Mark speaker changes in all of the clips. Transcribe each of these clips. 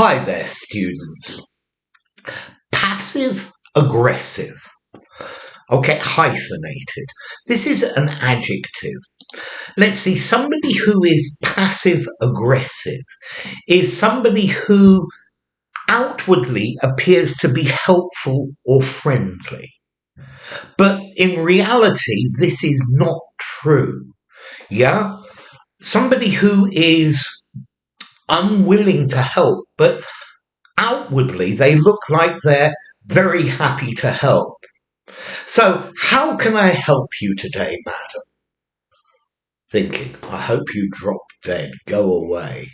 Speaker 1: Hi there, students. Passive aggressive. Okay, hyphenated. This is an adjective. Let's see, somebody who is passive aggressive is somebody who outwardly appears to be helpful or friendly. But in reality, this is not true. Yeah? Somebody who is unwilling to help, but outwardly they look like they're very happy to help. So, how can I help you today, madam? Thinking, I hope you drop dead, go away.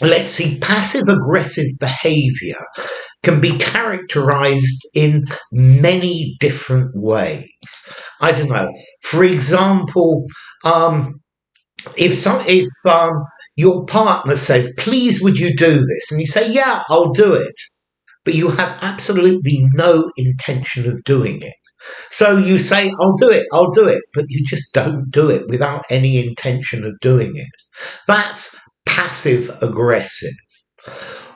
Speaker 1: Let's see, passive aggressive behavior can be characterized in many different ways. I don't know. For example, if your partner says, please would you do this? And you say, yeah, I'll do it. But you have absolutely no intention of doing it. So you say, I'll do it, but you just don't do it without any intention of doing it. That's passive aggressive.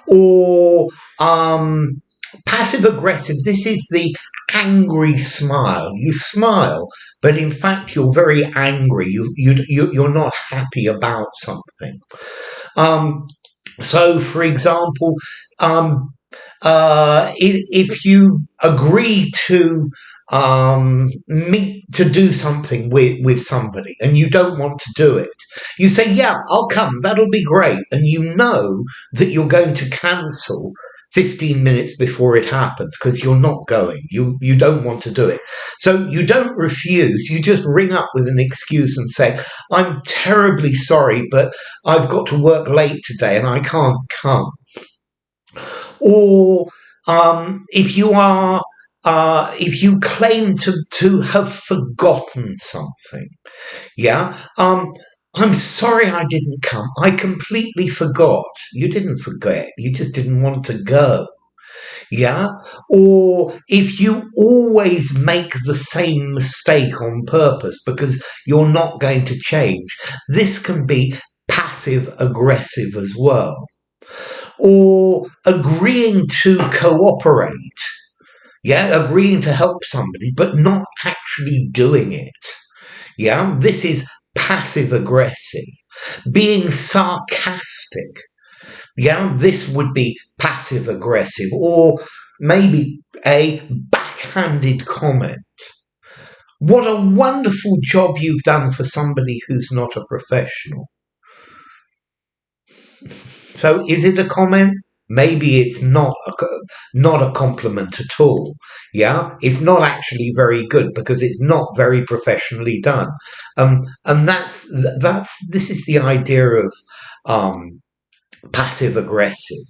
Speaker 1: Or passive aggressive, this is the angry smile. You smile, but in fact you're very angry. You're not happy about something. So, for example, if you agree to meet to do something with somebody and you don't want to do it, you say, yeah, I'll come, that'll be great, and you know that you're going to cancel 15 minutes before it happens because you're not going, you don't want to do it. So you don't refuse, you just ring up with an excuse and say, I'm terribly sorry, but I've got to work late today and I can't come. Or if you claim to have forgotten something, yeah, I'm sorry I didn't come. I completely forgot. You didn't forget. You just didn't want to go. Yeah. Or if you always make the same mistake on purpose because you're not going to change, this can be passive aggressive as well. Or agreeing to cooperate. Yeah, agreeing to help somebody, but not actually doing it. Yeah, this is passive aggressive. Being sarcastic. Yeah, this would be passive aggressive. Or maybe a backhanded comment. What a wonderful job you've done for somebody who's not a professional. So is it a comment? Maybe it's not a compliment at all. Yeah, it's not actually very good because it's not very professionally done. And this is the idea of passive aggressive.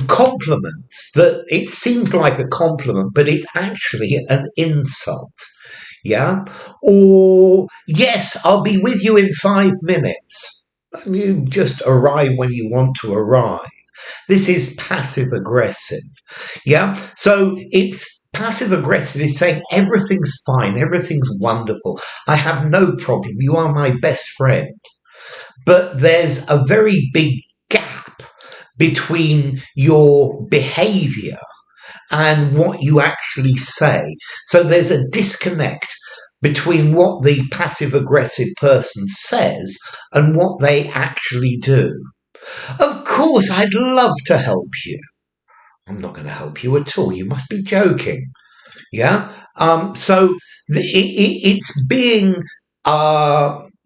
Speaker 1: Compliments that it seems like a compliment, but it's actually an insult. Yeah, or yes, I'll be with you in 5 minutes. You just arrive when you want to arrive. This is passive aggressive. Yeah. So it's passive aggressive is saying everything's fine, everything's wonderful. I have no problem. You are my best friend. But there's a very big gap between your behavior and what you actually say. So there's a disconnect between what the passive aggressive person says and what they actually do. Of course, I'd love to help you. I'm not going to help you at all. You must be joking. Yeah. So it's being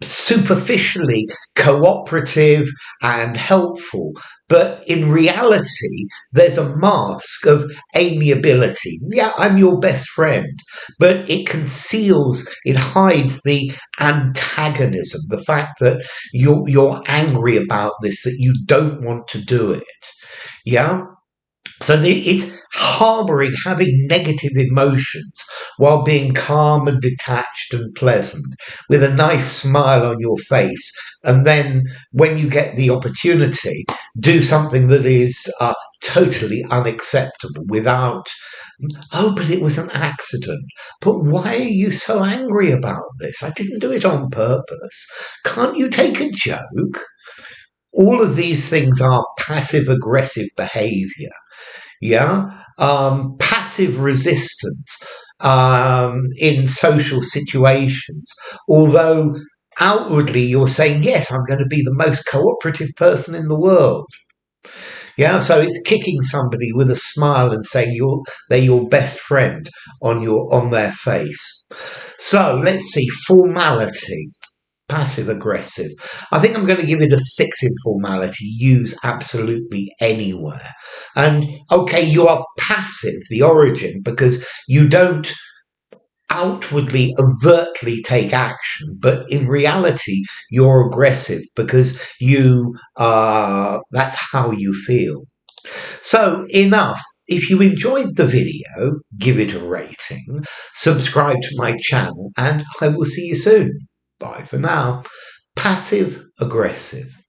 Speaker 1: superficially cooperative and helpful, but in reality there's a mask of amiability. Yeah, I'm your best friend, but it hides the antagonism, the fact that you're angry about this, that you don't want to do it. Yeah. So it's harboring, having negative emotions while being calm and detached and pleasant with a nice smile on your face. And then when you get the opportunity, do something that is totally unacceptable without, oh, but it was an accident. But why are you so angry about this? I didn't do it on purpose. Can't you take a joke? All of these things are passive aggressive behavior. Yeah. Passive resistance in social situations. Although outwardly you're saying, yes, I'm going to be the most cooperative person in the world. Yeah, so it's kicking somebody with a smile and saying they're your best friend on their face. So let's see, formality, passive aggressive. I think I'm going to give it a 6 in formality. Use absolutely anywhere. And okay, you are passive, the origin, because you don't outwardly overtly take action, but in reality you're aggressive because that's how you feel. So enough. If you enjoyed the video, give it a rating, subscribe to my channel, and I will see you soon. Bye for now. Passive aggressive.